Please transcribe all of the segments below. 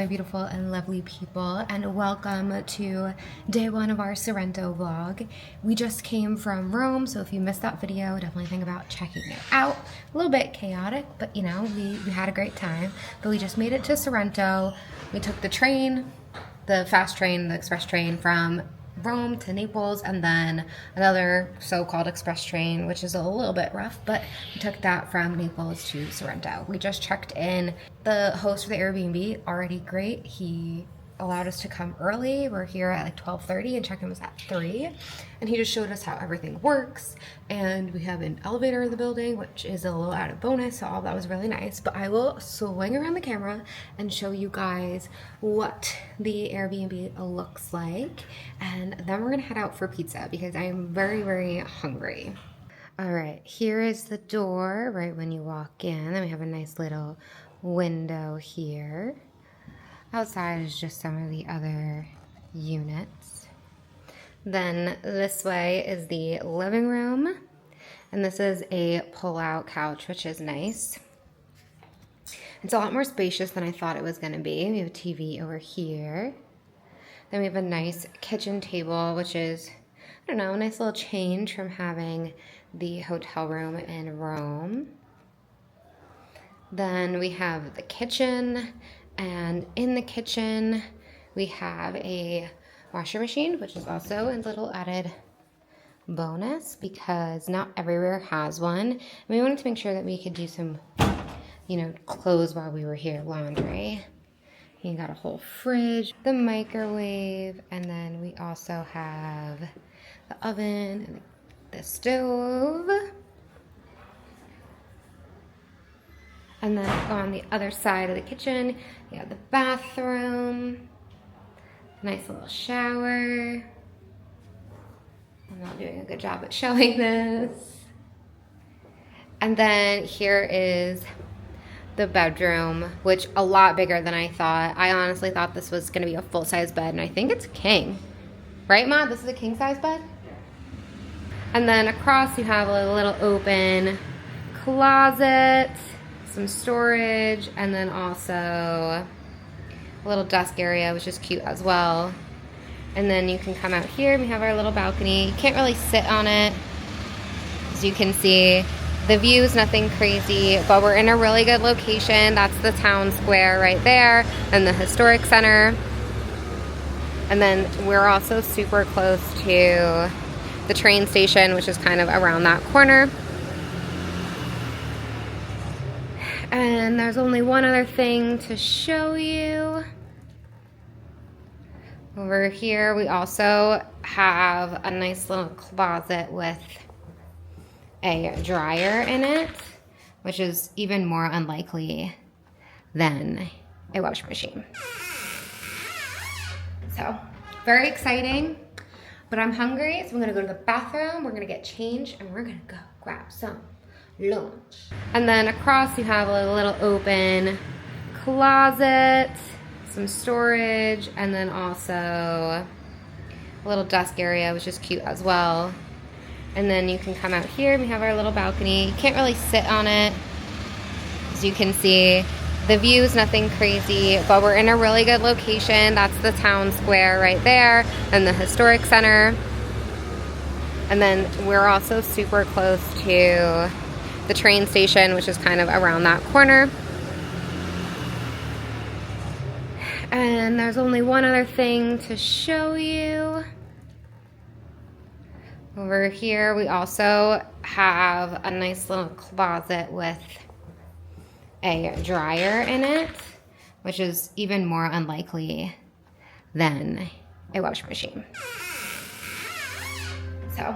my beautiful and lovely people, and welcome to day one of our Sorrento vlog. We just came from Rome, so if you missed that video, definitely think about checking it out. A little bit chaotic, but you know, we had a great time. But we just made it to Sorrento. We took the train, the fast train, the express train from Rome to Naples, and then another so-called express train, which is a little bit rough, but we took that from Naples to Sorrento. We just checked in. The host for the Airbnb, already great. He allowed us to come early. We're here at like 12:30 and check-in was at 3. And he just showed us how everything works. And we have an elevator in the building, which is a little added bonus, so all that was really nice. But I will swing around the camera and show you guys what the Airbnb looks like. And then we're gonna head out for pizza because I am very, very hungry. All right, here is the door right when you walk in. Then we have a nice little window here. Outside is just some of the other units. Then this way is the living room. And this is a pull-out couch, which is nice. It's a lot more spacious than I thought it was gonna be. We have a TV over here. Then we have a nice kitchen table, which is, I don't know, a nice little change from having the hotel room in Rome. Then we have the kitchen. And in the kitchen, we have a washer machine, which is also a little added bonus because not everywhere has one. And we wanted to make sure that we could do some, you know, clothes while we were here, laundry. You got a whole fridge, the microwave, and then we also have the oven and the stove. And then on the other side of the kitchen, you have the bathroom, nice little shower. I'm not doing a good job at showing this. And then here is the bedroom, which a lot bigger than I thought. I honestly thought this was gonna be a full-size bed, and I think it's king. Right, Ma? This is a king-size bed? And then across you have a little open closet, some storage, and then also a little desk area, which is cute as well. And then you can come out here, we have our little balcony. You can't really sit on it, as you can see. The view is nothing crazy, but we're in a really good location. That's the town square right there, and the historic center. And then we're also super close to the train station, which is kind of around that corner. And there's only one other thing to show you. Over here, we also have a nice little closet with a dryer in it, which is even more unlikely than a washing machine. So, very exciting, but I'm hungry, so I'm gonna go to the bathroom, we're gonna get changed, and we're gonna go grab some lunch. And then across you have a little open closet, some storage, and then also a little desk area, which is cute as well. And then you can come out here, we have our little balcony. You can't really sit on it, as you can see. The view is nothing crazy, but we're in a really good location. That's the town square right there, and the historic center. And then we're also super close to the train station, which is kind of around that corner. And there's only one other thing to show you. Over here, we also have a nice little closet with a dryer in it, which is even more unlikely than a washing machine. So,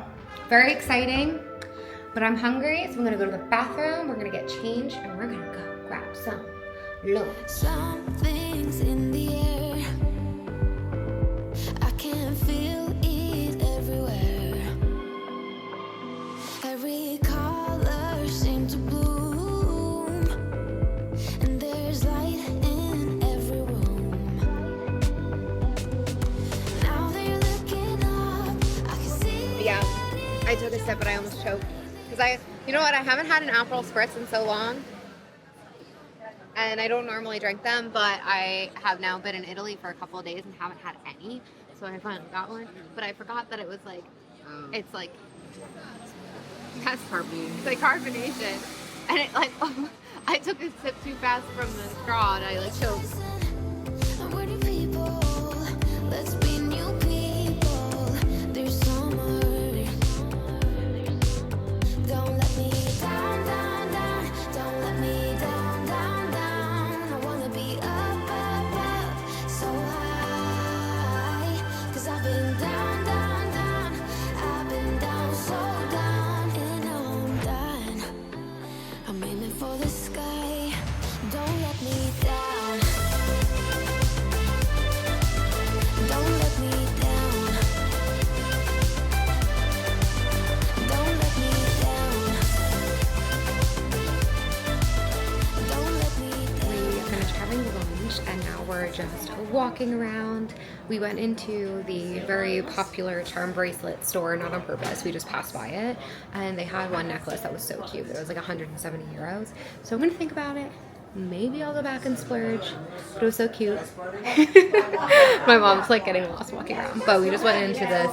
very exciting. But I'm hungry, so I'm gonna go to the bathroom, we're gonna get changed, and we're gonna go grab some lunch. Something's in the air. I can feel it everywhere. Every color seems to bloom, and there's light in every room. Now they're looking up, I can see. Yeah, I took a sip, but I almost choked. You know what, I haven't had an Aperol Spritz in so long. and I don't normally drink them, but I have now been in Italy for a couple of days and haven't had any, so I finally got one. But I forgot that it was like, it's like, that's it's like carbonation, and it like, I took a sip too fast from the straw and I like choked. I'm ready, people. Let's be new people. There's summer. Don't let me down, down, down. Don't let me down, down, down. I wanna be up, up, up, so high. 'Cause I've been down, down, down. I've been down, so down, and now I'm done. I'm aiming for the sky. Don't let me down. Don't let me down. Don't let me down. Don't let me down. We finished having lunch and now we're just walking around. We went into the very popular charm bracelet store, not on purpose, we just passed by it, and they had one necklace that was so cute. It was like 170 euros. So I'm gonna think about it. Maybe I'll go back and splurge, but it was so cute. My mom's like getting lost walking around, but we just went into this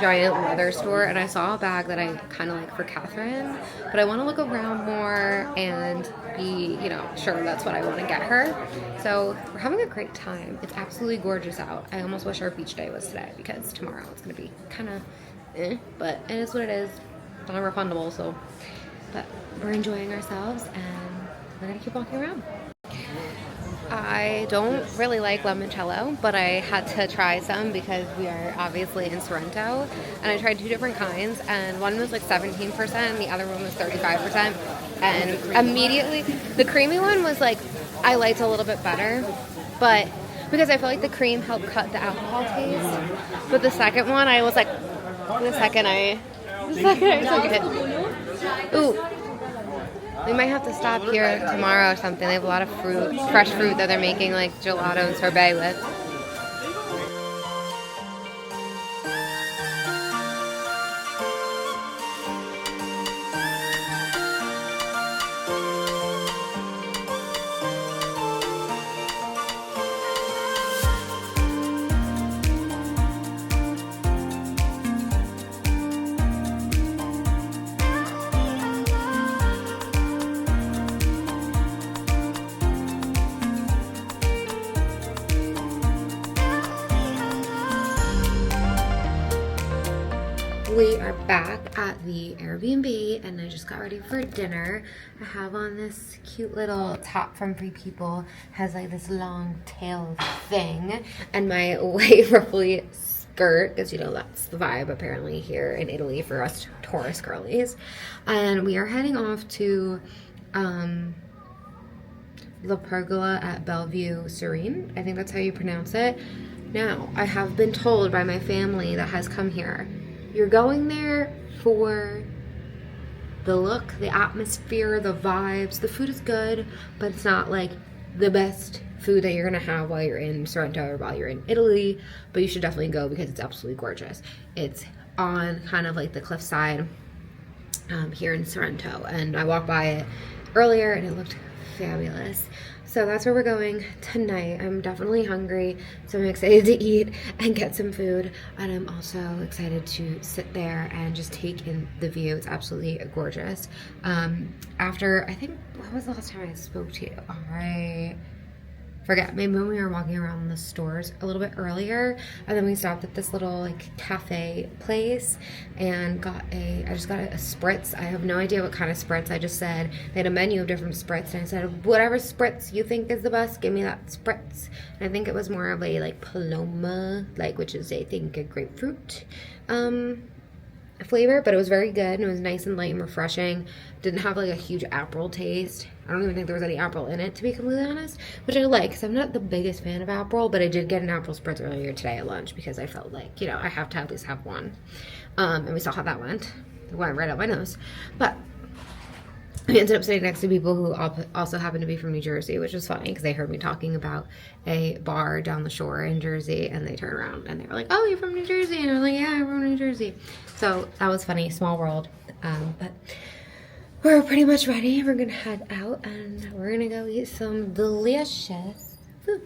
giant leather store and I saw a bag that I kind of like for Catherine, but I want to look around more and be, you know, sure that's what I want to get her. So we're having a great time. It's absolutely gorgeous out. I almost wish our beach day was today because tomorrow it's going to be kind of but it is what it is. Non-refundable, so, but we're enjoying ourselves and we're gonna keep walking around. I don't really like limoncello, but I had to try some because we are obviously in Sorrento, and I tried two different kinds, and one was like 17% and the other one was 35%, and immediately the creamy one was like, I liked a little bit better, but because I feel like the cream helped cut the alcohol taste, but the second one I was like, the second I took it, ooh. We might have to stop here tomorrow or something. They have a lot of fruit, fresh fruit that they're making like gelato and sorbet with. We are back at the Airbnb and I just got ready for dinner. I have on this cute little top from Free People, has like this long tail thing, and my white ruffly skirt, because you know that's the vibe apparently here in Italy for us tourist girlies. And we are heading off to La Pergola at Bellevue Serene. I think that's how you pronounce it. Now, I have been told by my family that has come here, you're going there for the look, the atmosphere, the vibes. The food is good, but it's not like the best food that you're gonna have while you're in Sorrento or while you're in Italy, but you should definitely go because it's absolutely gorgeous. It's on kind of like the cliffside here in Sorrento, and I walked by it earlier and it looked fabulous. So that's where we're going tonight. I'm definitely hungry, so I'm excited to eat and get some food. And I'm also excited to sit there and just take in the view. It's absolutely gorgeous. After, I think, what was the last time I spoke to you? I forget, maybe when we were walking around the stores a little bit earlier, and then we stopped at this little like cafe place and I just got a spritz. I have no idea what kind of spritz. I just said, they had a menu of different spritz, and I said, whatever spritz you think is the best, give me that spritz. And I think it was more of a like Paloma, like, which is I think a grapefruit flavor, but it was very good and it was nice and light and refreshing. Didn't have like a huge apple taste. I don't even think there was any apple in it, to be completely honest, which I like because I'm not the biggest fan of apple, but I did get an apple spritz earlier today at lunch because I felt like, you know, I have to at least have one. And we saw how that went. It went right up my nose. But we ended up sitting next to people who also happened to be from New Jersey, which was funny because they heard me talking about a bar down the shore in Jersey, and they turned around and they were like, oh, you're from New Jersey? And I was like, yeah, I'm from New Jersey. So that was funny, small world. But we're pretty much ready. We're gonna head out and we're gonna go eat some delicious food.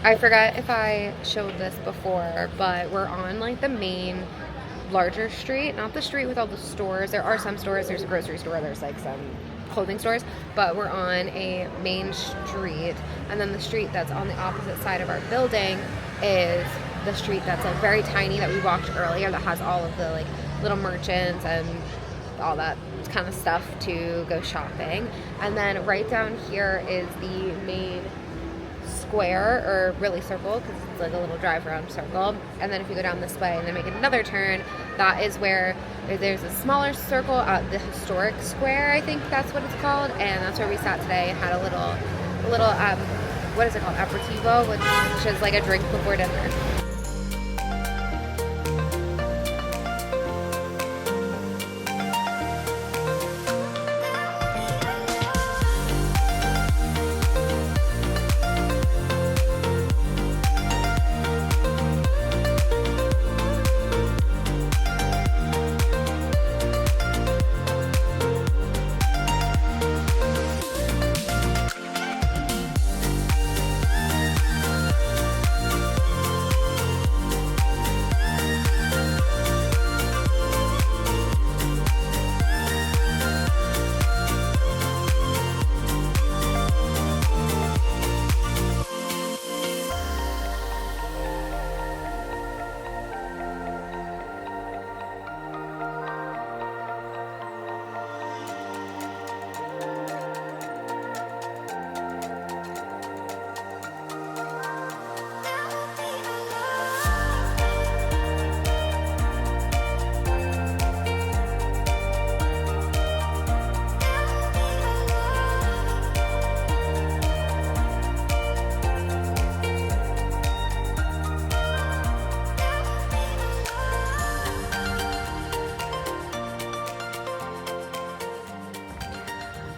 I forgot if I showed this before, but we're on like the main larger street, not the street with all the stores. There are some stores, there's a grocery store, there's like some clothing stores, but we're on a main street, and then the street that's on the opposite side of our building is the street that's like very tiny that we walked earlier, that has all of the like little merchants and all that kind of stuff to go shopping. And then right down here is the main square, or really circle, because it's like a little drive around circle. And then if you go down this way and then make another turn, that is where there's a smaller circle at the historic square, I think that's what it's called, and that's where we sat today and had a little what is it called, aperitivo, which is like a drink before dinner.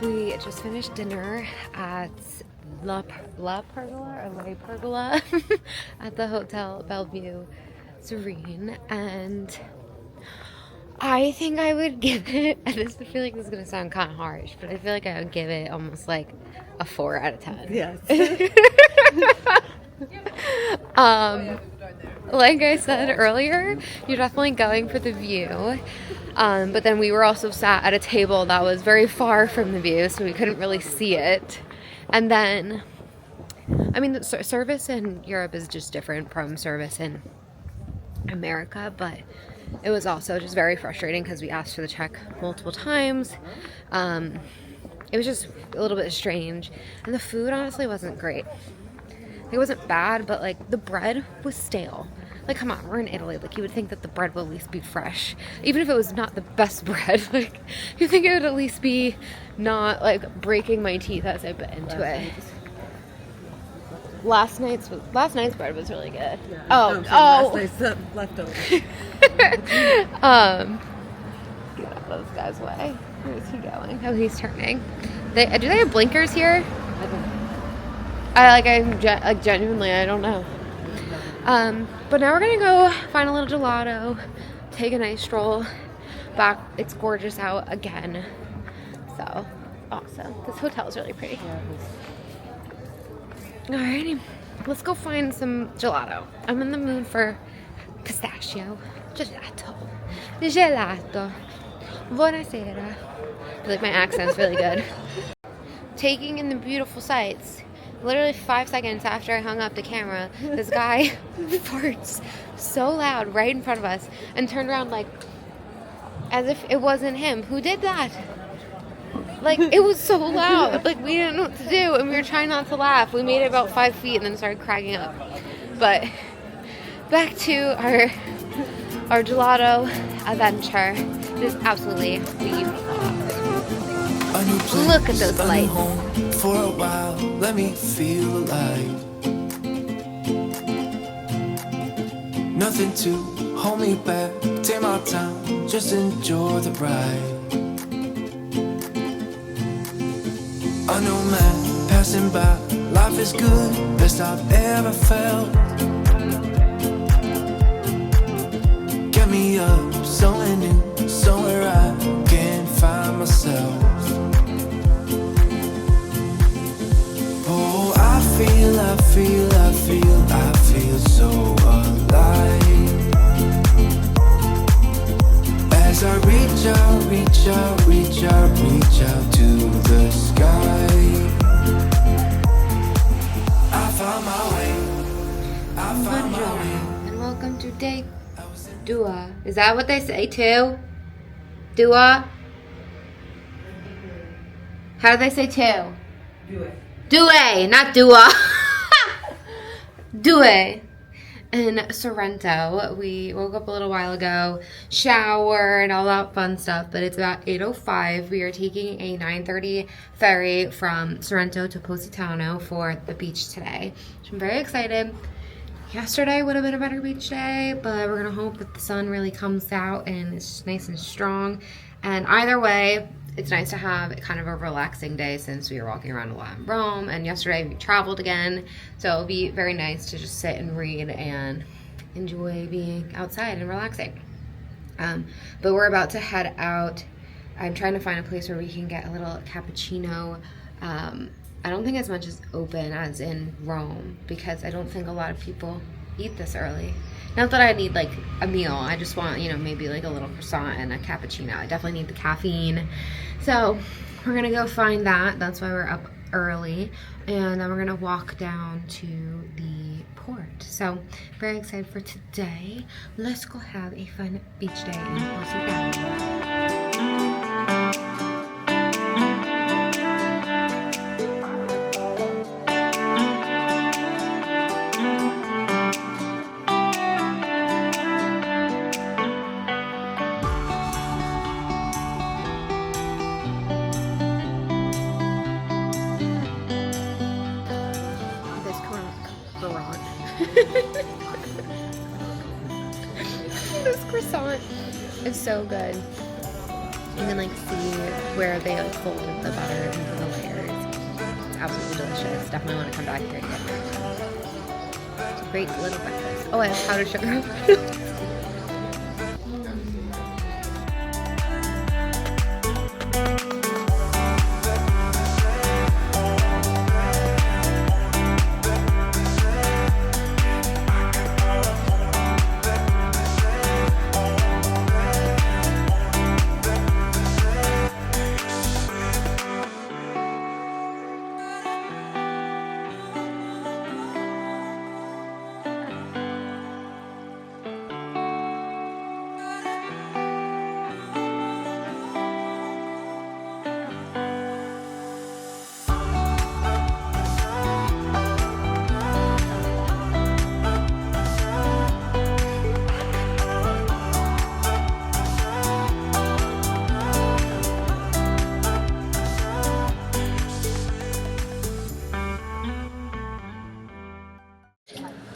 We just finished dinner at La Pergola or La Pergola at the Hotel Bellevue Serene, and I think I would give it, I just feel like this is going to sound kind of harsh, but I feel like I would give it almost like a 4 out of 10. Yes. Like I said earlier, you're definitely going for the view. But then we were also sat at a table that was very far from the view, so we couldn't really see it. And then, I mean, the service in Europe is just different from service in America, but it was also just very frustrating because we asked for the check multiple times. It was just a little bit strange. And the food honestly wasn't great. It wasn't bad, but like the bread was stale. Like, come on, we're in Italy. Like, you would think that the bread would at least be fresh. Even if it was not the best bread, like, you think it would at least be not, like, breaking my teeth as I bit into it. Last night's bread was really good. Yeah. Oh. Last night's leftover. Get out of those guys' way. Where's he going? Oh, he's turning. Do they have blinkers here? Genuinely, I don't know. But now we're gonna go find a little gelato, take a nice stroll back. It's gorgeous out again, so awesome. This hotel is really pretty. Alrighty, let's go find some gelato. I'm in the mood for pistachio gelato. Buonasera. I feel like my accent's really good. Taking in the beautiful sights. Literally 5 seconds after I hung up the camera, this guy farts so loud right in front of us and turned around like as if it wasn't him. Who did that? Like, it was so loud. Like, we didn't know what to do, and we were trying not to laugh. We made it about 5 feet and then started cracking up. But back to our gelato adventure. It is absolutely beautiful. Look at those lights. For a while, let me feel alive. Nothing to hold me back. Take my time, just enjoy the ride. I know, man, passing by. Life is good, best I've ever felt. Get me up, somewhere new, somewhere I can find myself. reach out to the sky. I found my way. I found my way. And welcome to day Dua. Is that what they say too? Dua? How do they say two? Due, not Dua. Due. In Sorrento. We woke up a little while ago, shower and all that fun stuff, but it's about 8:05. We are taking a 9:30 ferry from Sorrento to Positano for the beach today. So I'm very excited. Yesterday would have been a better beach day, but we're gonna hope that the sun really comes out and it's nice and strong. And either way, it's nice to have kind of a relaxing day since we were walking around a lot in Rome, and yesterday we traveled again, so it'll be very nice to just sit and read and enjoy being outside and relaxing. But we're about to head out. I'm trying to find a place where we can get a little cappuccino. I don't think as much as open as in Rome, because I don't think a lot of people eat this early. Not that I need like a meal, I just want, you know, maybe like a little croissant and a cappuccino. I definitely need the caffeine. So we're gonna go find that. That's why we're up early. And then we're gonna walk down to the port. So very excited for today. Let's go have a fun beach day in Positano. This croissant is so good. You can like see where they like folded the butter into the layers. It's absolutely delicious. Definitely want to come back here again. It's a great little breakfast. Oh, I have powdered sugar.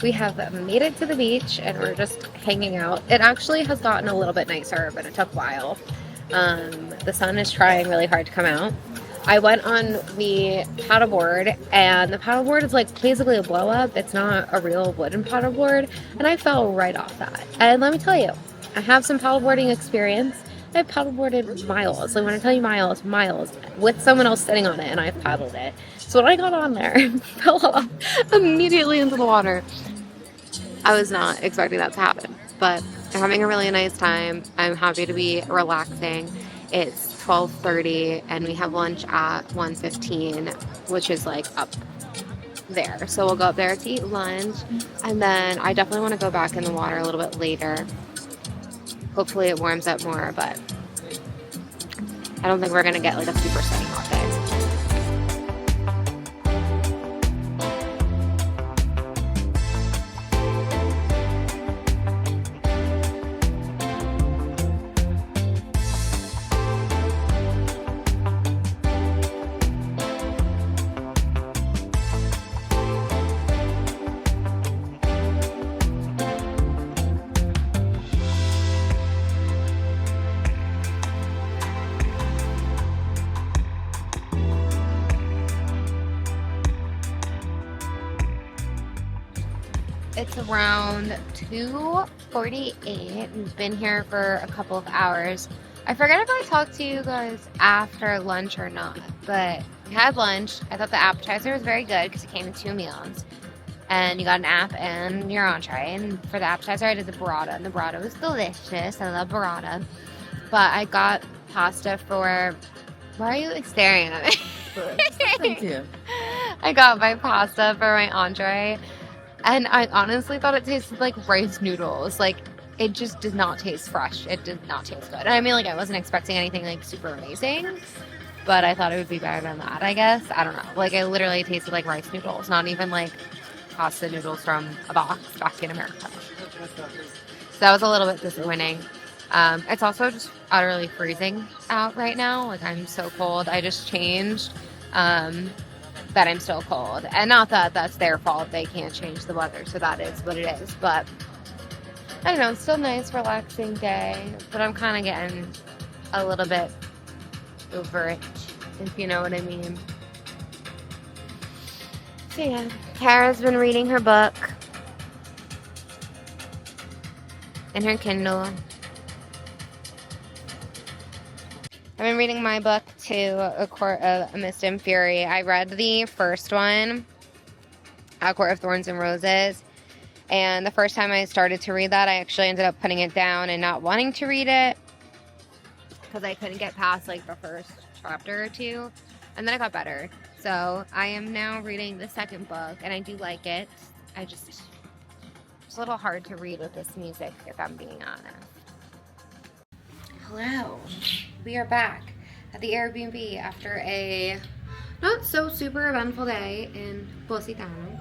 We have made it to the beach and we're just hanging out. It actually has gotten a little bit nicer, but it took a while. The sun is trying really hard to come out. I went on the paddleboard, and the paddleboard is like basically a blow up. It's not a real wooden paddleboard, and I fell right off that. And let me tell you, I have some paddleboarding experience. I've paddleboarded miles. Like when I tell you miles, with someone else sitting on it, and I've paddled it. So when I got on there and fell off immediately into the water, I was not expecting that to happen. But I'm having a really nice time. I'm happy to be relaxing. It's 12:30 and we have lunch at 1:15, which is like up there. So we'll go up there to eat lunch, and then I definitely want to go back in the water a little bit later. Hopefully it warms up more, but I don't think we're gonna get like a super sunny hot day. It's around 2:48. We've been here for a couple of hours. I forget if I talked to you guys after lunch or not, but we had lunch. I thought the appetizer was very good because it came in 2 meals. And you got an app and your entree. And for the appetizer, I did the burrata. And the burrata was delicious. I love burrata. But I got pasta for... Why are you staring at me? Thank you. I got my pasta for my entree, and I honestly thought it tasted like rice noodles. Like, it just did not taste fresh. It did not taste good. And I mean, like, I wasn't expecting anything, like, super amazing, but I thought it would be better than that, I guess. I don't know. Like, it literally tasted like rice noodles, not even, like, pasta noodles from a box back in America. So that was a little bit disappointing. It's also just utterly freezing out right now. Like, I'm so cold. I just changed, but I'm still cold. And not that that's their fault. They can't change the weather, so that is what it is. But, I don't know. It's still a nice, relaxing day. But I'm kind of getting a little bit over it, if you know what I mean. So, yeah. Kara's been reading her book in her Kindle. I've been reading my book too, A Court of Mist and Fury. I read the first one, A Court of Thorns and Roses, and the first time I started to read that, I actually ended up putting it down and not wanting to read it because I couldn't get past like the first chapter or two, and then it got better. So I am now reading the second book, and I do like it. It's a little hard to read with this music, if I'm being honest. Hello. We are back at the Airbnb after a not so super eventful day in Positano.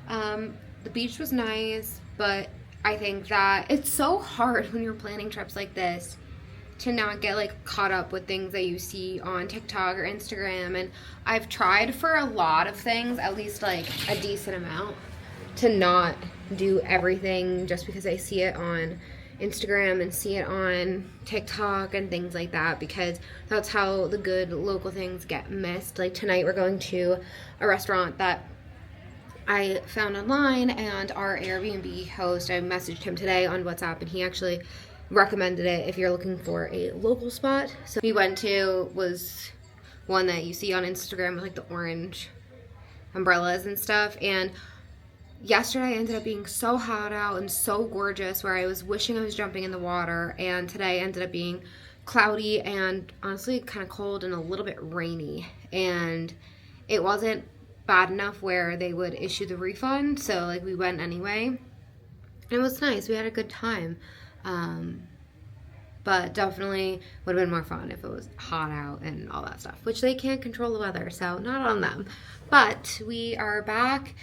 The beach was nice, but I think that it's so hard when you're planning trips like this to not get like caught up with things that you see on TikTok or Instagram. And I've tried for a lot of things, at least like a decent amount, to not do everything just because I see it on Instagram and see it on TikTok and things like that, because that's how the good local things get missed. Like tonight we're going to a restaurant that I found online, and our Airbnb host, I messaged him today on WhatsApp, and he actually recommended it if you're looking for a local spot. So we went to was one that you see on Instagram with like the orange umbrellas and stuff, and yesterday ended up being so hot out and so gorgeous where I was wishing I was jumping in the water, and today ended up being cloudy and honestly kind of cold and a little bit rainy, and it wasn't bad enough where they would issue the refund, so like we went anyway, and it was nice. We had a good time, but definitely would have been more fun if it was hot out and all that stuff, which they can't control the weather, so not on them. But we are back.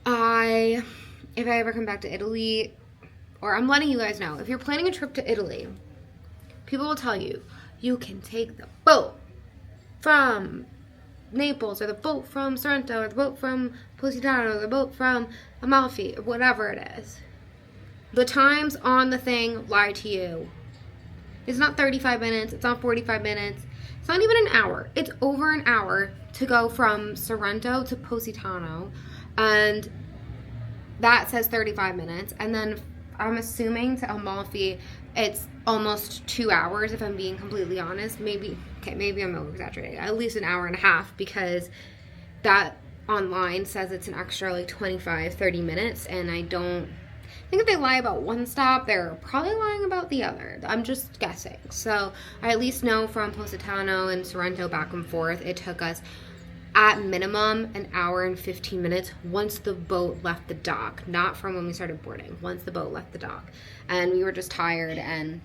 If I ever come back to Italy, or I'm letting you guys know, if you're planning a trip to Italy, people will tell you, you can take the boat from Naples, or the boat from Sorrento, or the boat from Positano, or the boat from Amalfi, or whatever it is. The times on the thing lie to you. It's not 35 minutes, it's not 45 minutes, it's not even an hour. It's over an hour to go from Sorrento to Positano, and that says 35 minutes, and then I'm assuming to Amalfi it's almost 2 hours, if I'm being completely honest. Maybe I'm over-exaggerating. At least an hour and a half, because that online says it's an extra like 25-30 minutes, and I think if they lie about one stop, they're probably lying about the other. I'm just guessing. So I at least know from Positano and Sorrento back and forth, it took us at minimum an hour and 15 minutes once the boat left the dock, not from when we started boarding, once the boat left the dock. And we were just tired, and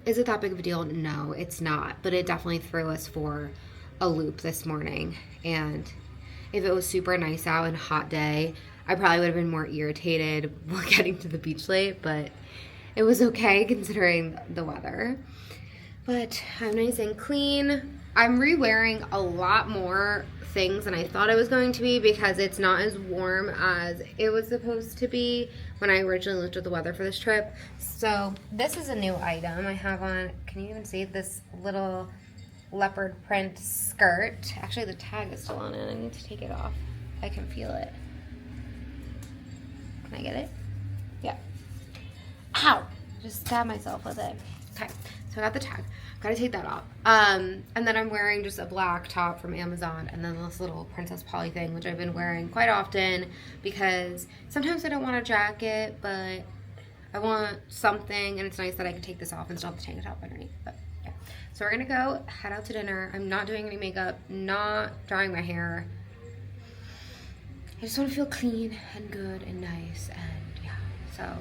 is it that big of a deal? No, it's not, but it definitely threw us for a loop this morning. And if it was super nice out and hot day, I probably would have been more irritated while getting to the beach late, but it was okay considering the weather. But I'm nice and clean. I'm re-wearing a lot more things than I thought it was going to be, because it's not as warm as it was supposed to be when I originally looked at the weather for this trip. So this is a new item I have on. Can you even see this little leopard print skirt? Actually, the tag is still on it. I need to take it off. I can feel it. Can I get it? Yeah. Ow! Just stabbed myself with it. Okay, so I got the tag. Gotta take that off. And then I'm wearing just a black top from Amazon, and then this little Princess Polly thing, which I've been wearing quite often because sometimes I don't want a jacket, but I want something, and it's nice that I can take this off and still have the tank top underneath. But yeah. So we're gonna go head out to dinner. I'm not doing any makeup, not drying my hair. I just want to feel clean and good and nice, and yeah. So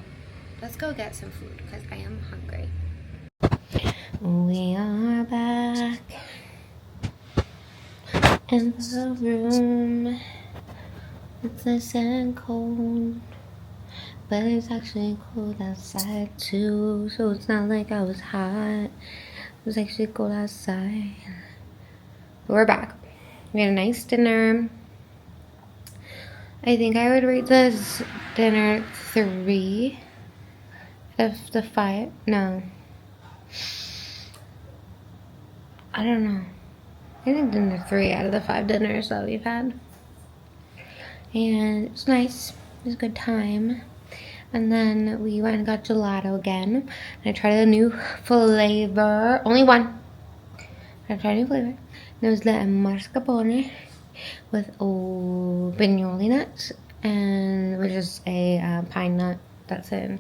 let's go get some food because I am hungry. We are back in the room. It's nice and cold, but it's actually cold outside too. So it's not like I was hot. It was actually cold outside. But we're back. We had a nice dinner. I think I would rate this dinner 3 out of the 5. No. I don't know. I think dinner 3 out of the 5 dinners that we've had. And it was nice. It was a good time. And then we went and got gelato again. And I tried a new flavor. Only one. I tried a new flavor. And it was the mascarpone with pignoli nuts, and which is a pine nut that's in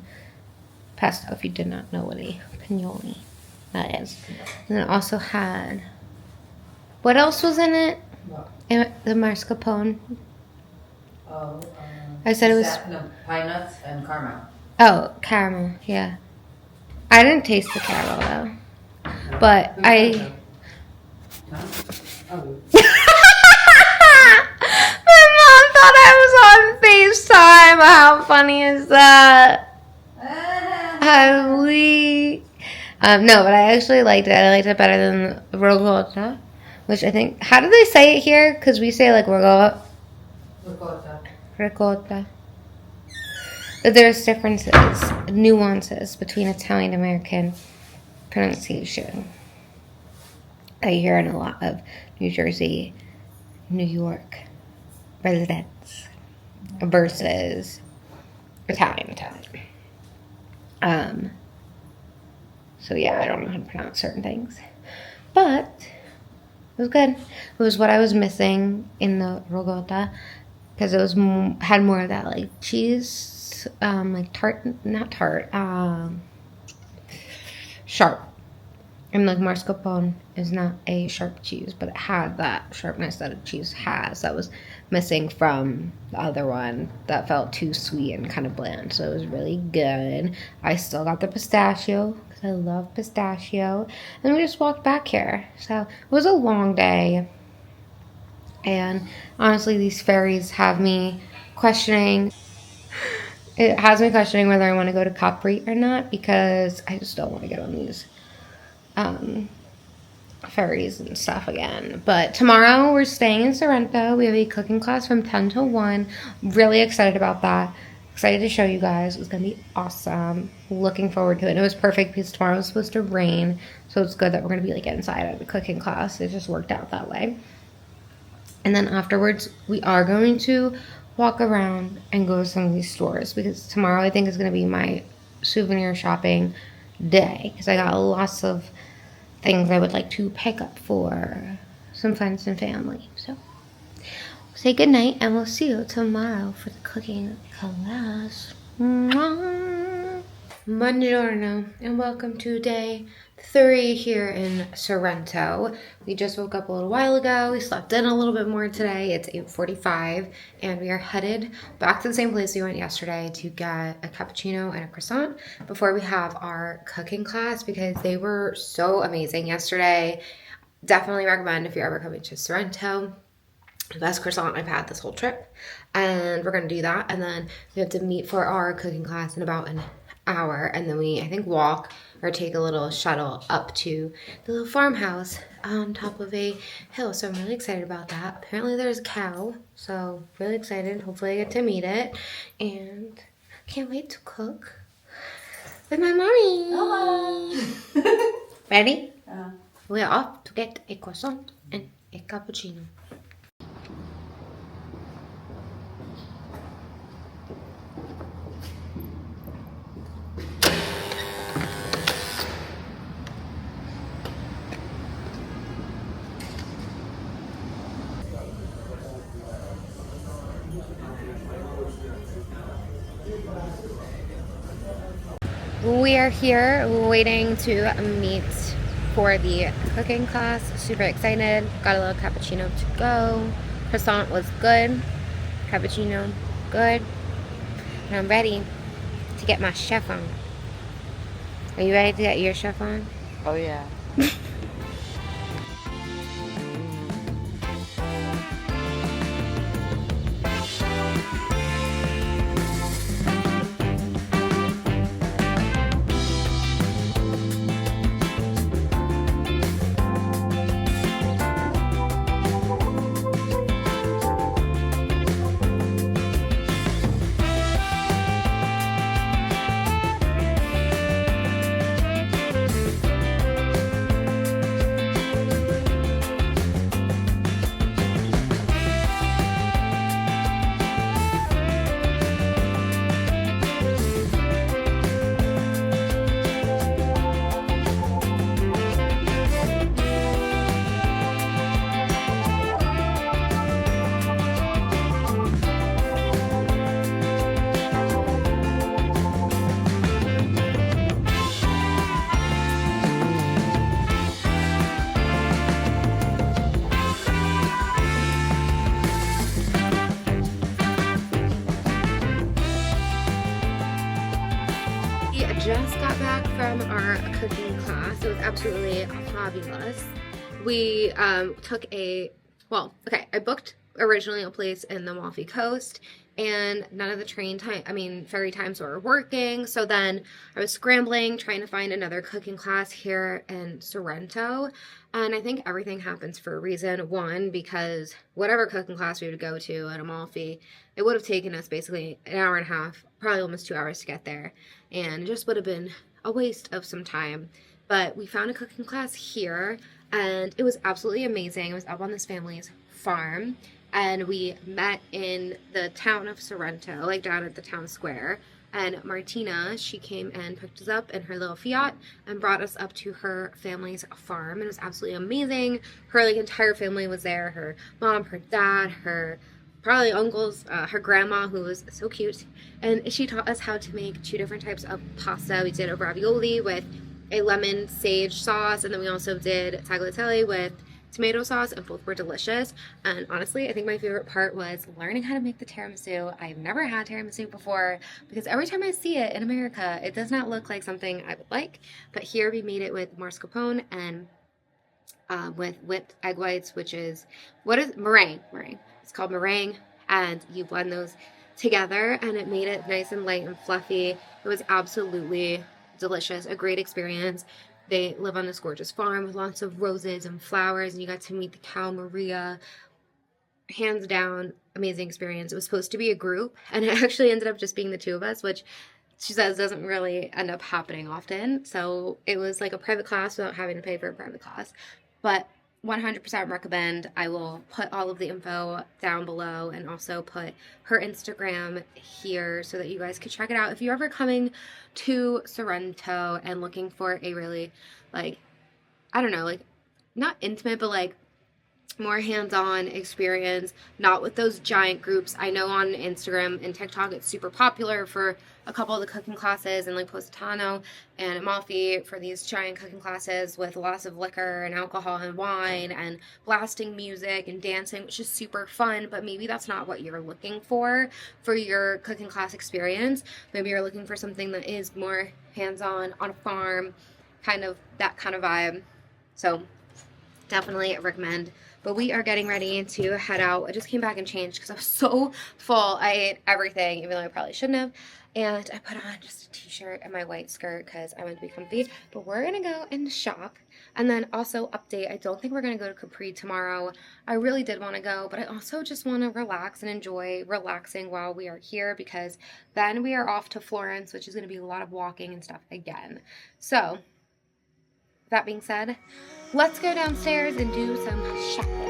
pesto, if you did not know what a pignoli that is. And it also had, what else was in it? What? The mascarpone. Oh, I said it was pine nuts and caramel. Oh, caramel, yeah. I didn't taste the caramel though, but I. Oh. My mom thought I was on FaceTime. How funny is that? How weak. No, but I actually liked it. I liked it better than ricotta, which I think. How do they say it here? Because we say like ricotta. Ricotta. But there's differences, nuances between Italian American pronunciation. I hear in a lot of New Jersey, New York residents versus Italian. So yeah, I don't know how to pronounce certain things, but it was good. It was what I was missing in the ricotta, because it was had more of that like cheese, like tart, not tart, sharp. And like mascarpone is not a sharp cheese, but it had that sharpness that a cheese has that was missing from the other one that felt too sweet and kind of bland. So it was really good. I still got the pistachio because I love pistachio. And we just walked back here. So it was a long day. And honestly, these ferries have me questioning. It has me questioning whether I want to go to Capri or not, because I just don't want to get on these ferries and stuff again. But tomorrow we're staying in Sorrento. We have a cooking class from 10 to 1. Really excited about that. Excited to show you guys. It's gonna be awesome. Looking forward to it. And it was perfect because tomorrow was supposed to rain, so it's good that we're gonna be like inside at the cooking class. It just worked out that way. And then afterwards we are going to walk around and go to some of these stores, because tomorrow I think is gonna be my souvenir shopping day, because I got lots of things I would like to pick up for some friends and family. So say good night, and we'll see you tomorrow for the cooking class. Buongiorno, and welcome to day 3 here in Sorrento. We just woke up a little while ago. We slept in a little bit more today. It's 8:45, and we are headed back to the same place we went yesterday to get a cappuccino and a croissant before we have our cooking class, because they were so amazing yesterday. Definitely recommend if you're ever coming to Sorrento. The best croissant I've had this whole trip, and we're gonna do that. And then we have to meet for our cooking class in about an hour, and then we, I think, walk or take a little shuttle up to the little farmhouse on top of a hill. So I'm really excited about that. Apparently there's a cow, so really excited. Hopefully I get to meet it, and can't wait to cook with my mommy. Hello. Ready? We're off to get a croissant and a cappuccino. We are here waiting to meet for the cooking class. Super excited. Got a little cappuccino to go. Croissant was good. Cappuccino, good. And I'm ready to get my chef on. Are you ready to get your chef on? Oh yeah. Just got back from our cooking class. It was absolutely fabulous. We took a, well, okay, I booked originally a place in the Amalfi Coast, and none of the ferry times were working. So then I was scrambling, trying to find another cooking class here in Sorrento. And I think everything happens for a reason. One, because whatever cooking class we would go to at Amalfi, it would have taken us basically an hour and a half, probably almost 2 hours to get there. And it just would have been a waste of some time. But we found a cooking class here, and it was absolutely amazing. It was up on this family's farm, and we met in the town of Sorrento, like down at the town square. And Martina, she came and picked us up in her little Fiat and brought us up to her family's farm. It was absolutely amazing. Her entire family was there. Her mom, her dad, her probably uncles, her grandma, who was so cute. And she taught us how to make 2 different types of pasta. We did a ravioli with a lemon sage sauce, and then we also did tagliatelle with tomato sauce, and both were delicious. And honestly, I think my favorite part was learning how to make the tiramisu. I've never had tiramisu before, because every time I see it in America, it does not look like something I would like. But here we made it with mascarpone and with whipped egg whites, which is, what is meringue? It's called meringue, and you blend those together, and it made it nice and light and fluffy. It was absolutely delicious, a great experience. They live on this gorgeous farm with lots of roses and flowers, and you got to meet the cow Maria. Hands down, amazing experience. It was supposed to be a group, and it actually ended up just being the 2 of us, which she says doesn't really end up happening often. So it was like a private class without having to pay for a private class. But 100% recommend. I will put all of the info down below, and also put her Instagram here so that you guys can check it out. If you're ever coming to Sorrento and looking for a really, like, I don't know, like, not intimate, but like more hands-on experience, not with those giant groups. I know on Instagram and TikTok it's super popular for a couple of the cooking classes, and like Positano and Amalfi for these giant cooking classes with lots of liquor and alcohol and wine and blasting music and dancing, which is super fun. But maybe that's not what you're looking for your cooking class experience. Maybe you're looking for something that is more hands-on, on a farm, kind of that kind of vibe. So definitely recommend. But we are getting ready to head out. I just came back and changed because I was so full. I ate everything, even though I probably shouldn't have. And I put on just a t-shirt and my white skirt because I wanted to be comfy. But we're going to go and shop. And then also update, I don't think we're going to go to Capri tomorrow. I really did want to go, but I also just want to relax and enjoy relaxing while we are here, because then we are off to Florence, which is going to be a lot of walking and stuff again. So that being said, let's go downstairs and do some shopping.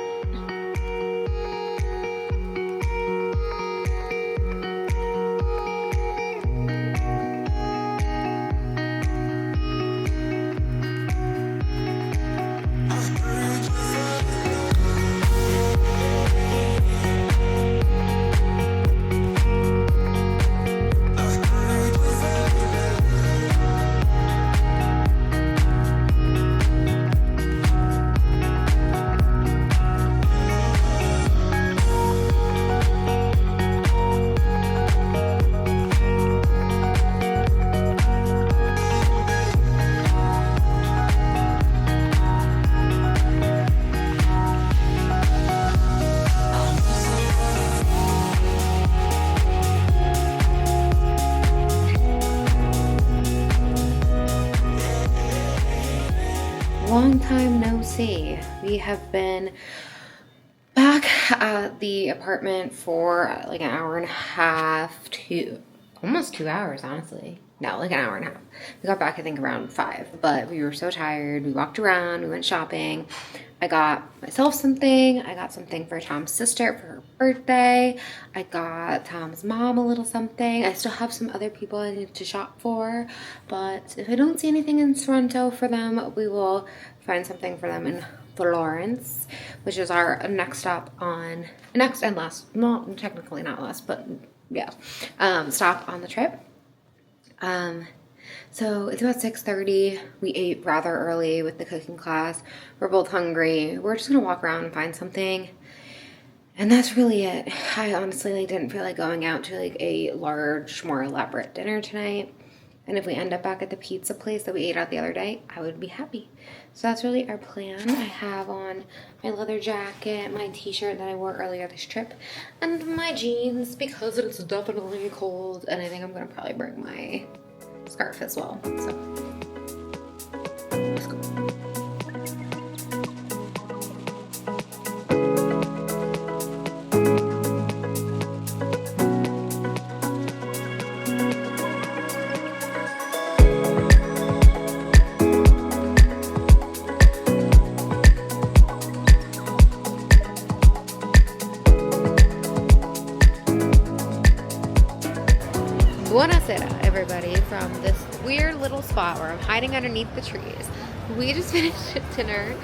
long time no see. We have been back at the apartment for like an hour and a half to almost 2 hours, honestly. No, like an hour and a half. We got back, I think, around 5, but we were so tired. We walked around, we went shopping. I got myself something. I got something for Tom's sister for her birthday. I got Tom's mom a little something. I still have some other people I need to shop for, but if I don't see anything in Sorrento for them, we will find something for them in Florence, which is our next stop on, next and last, not technically not last, but yeah, stop on the trip. So it's about 6:30. We ate rather early with the cooking class. We're both hungry. We're just gonna walk around and find something. And that's really it. I honestly didn't feel like going out to like a large, more elaborate dinner tonight. And if we end up back at the pizza place that we ate at the other day, I would be happy. So that's really our plan. I have on my leather jacket, my t-shirt that I wore earlier this trip, and my jeans because it's definitely cold. And I think I'm gonna probably bring my scarf as well. So let's go. Buonasera, everybody, from this weird little spot where I'm hiding underneath the trees. We just finished dinner,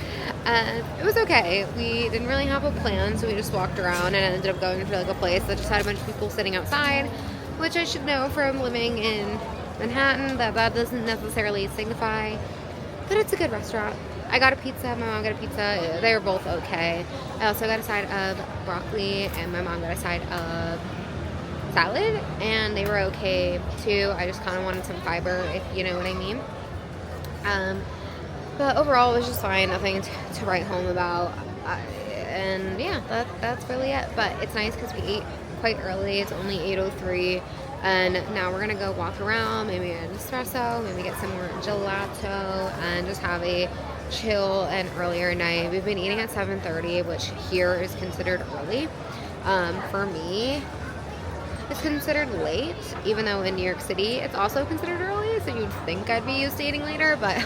and it was okay. We didn't really have a plan, so we just walked around and ended up going to like a place that just had a bunch of people sitting outside, which I should know from living in Manhattan that doesn't necessarily signify that it's a good restaurant. I got a pizza, my mom got a pizza. They were both okay. I also got a side of broccoli, and my mom got a side of salad, and they were okay too. I just kind of wanted some fiber, if you know what I mean. But overall it was just fine. Nothing to write home about, and yeah, that's really it. But it's nice because we ate quite early. It's only 8:03, and now we're gonna go walk around, maybe an espresso, maybe get some more gelato, and just have a chill and earlier night. We've been eating at 7:30, which here is considered early. For me, it's considered late, even though in New York City it's also considered early, so you'd think I'd be used to eating later, but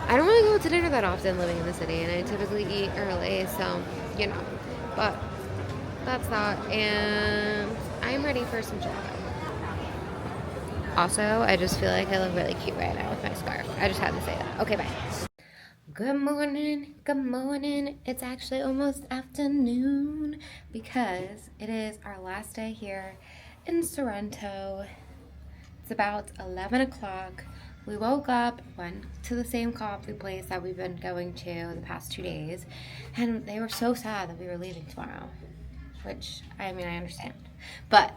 I don't really go to dinner that often living in the city, and I typically eat early, so, you know, but that's that, and I'm ready for some gelato. Also, I just feel like I look really cute right now with my scarf. I just had to say that. Okay, bye. Good morning, good morning. It's actually almost afternoon because it is our last day here in Sorrento. It's about 11 o'clock. We woke up, went to the same coffee place that we've been going to the past 2 days, and they were so sad that we were leaving tomorrow, which, I mean, I understand. But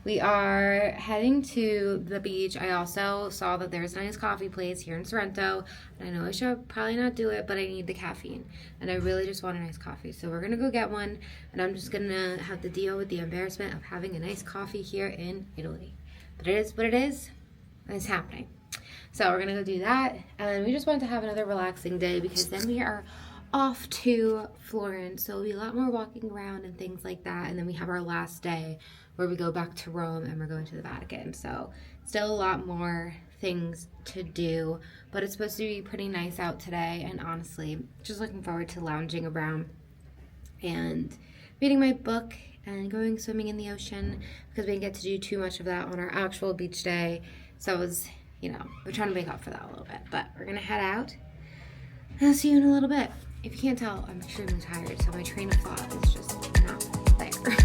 we are heading to the beach. I also saw that there's a nice coffee place here in Sorrento. And I know I should probably not do it, but I need the caffeine. And I really just want a nice coffee. So we're going to go get one. And I'm just going to have to deal with the embarrassment of having a nice coffee here in Italy. But it is what it is. And it's happening. So we're going to go do that. And we just wanted to have another relaxing day because then we are off to Florence. So it'll be a lot more walking around and things like that. And then we have our last day where we go back to Rome and we're going to the Vatican. So still a lot more things to do, but it's supposed to be pretty nice out today. And honestly, just looking forward to lounging around and reading my book and going swimming in the ocean because we didn't get to do too much of that on our actual beach day. So it was, you know, we're trying to make up for that a little bit, but we're gonna head out and I'll see you in a little bit. If you can't tell, I'm extremely tired, so my train of thought is just not there.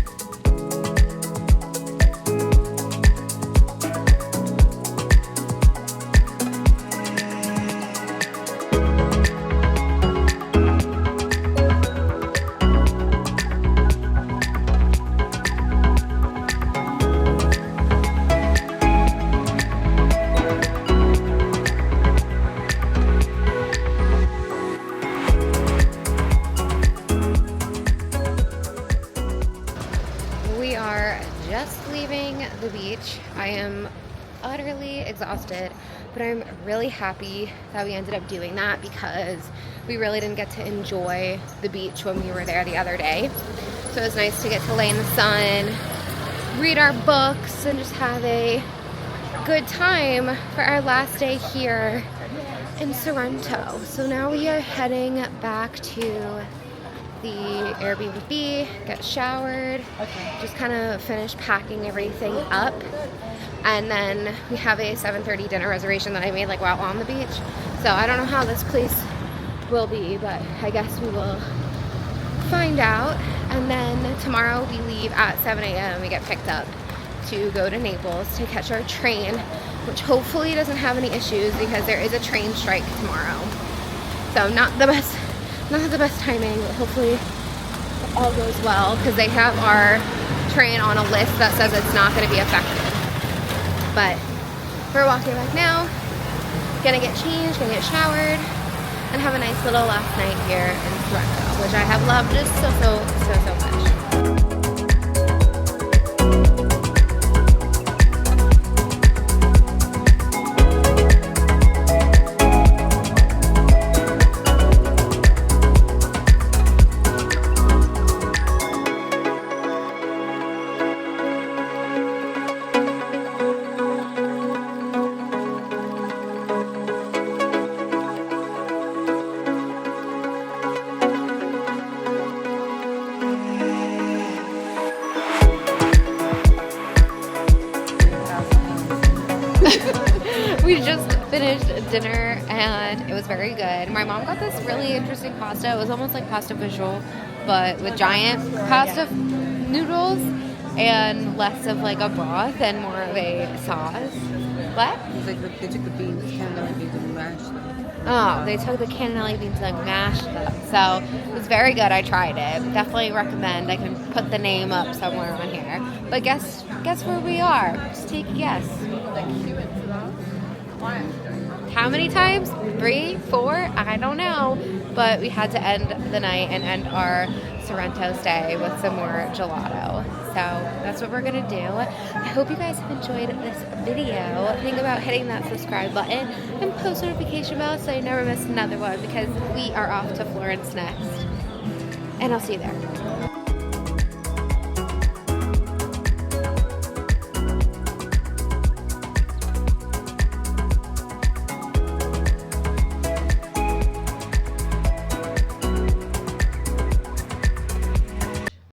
The beach. I am utterly exhausted but I'm really happy that we ended up doing that because we really didn't get to enjoy the beach when we were there the other day. So it was nice to get to lay in the sun, read our books, and just have a good time for our last day here in Sorrento. So now we are heading back to the Airbnb, get showered, just kind of finish packing everything up. And then we have a 7:30 dinner reservation that I made like while on the beach. So I don't know how this place will be, but I guess we will find out. And then tomorrow we leave at 7 a.m. We get picked up to go to Naples to catch our train, which hopefully doesn't have any issues because there is a train strike tomorrow. So not the best timing, but hopefully all goes well because they have our train on a list that says it's not going to be affected. But we're walking back now, gonna get changed, gonna get showered, and have a nice little last night here in Sorrento, which I have loved just so much. We just finished dinner and it was very good. My mom got this really interesting pasta. It was almost like pasta visual, but with giant pasta noodles and less of like a broth and more of a sauce. What? It's like they took the beans, cannellini beans, and mashed them. Oh, they took the cannellini beans and mashed them. So it was very good. I tried it. Definitely recommend. I can put the name up somewhere on here. But guess where we are? Just take a guess. How many times? 3, 4? I don't know. But we had to end the night and end our Sorrento stay with some more gelato. So that's what we're going to do. I hope you guys have enjoyed this video. Think about hitting that subscribe button and post notification bell so you never miss another one because we are off to Florence next. And I'll see you there.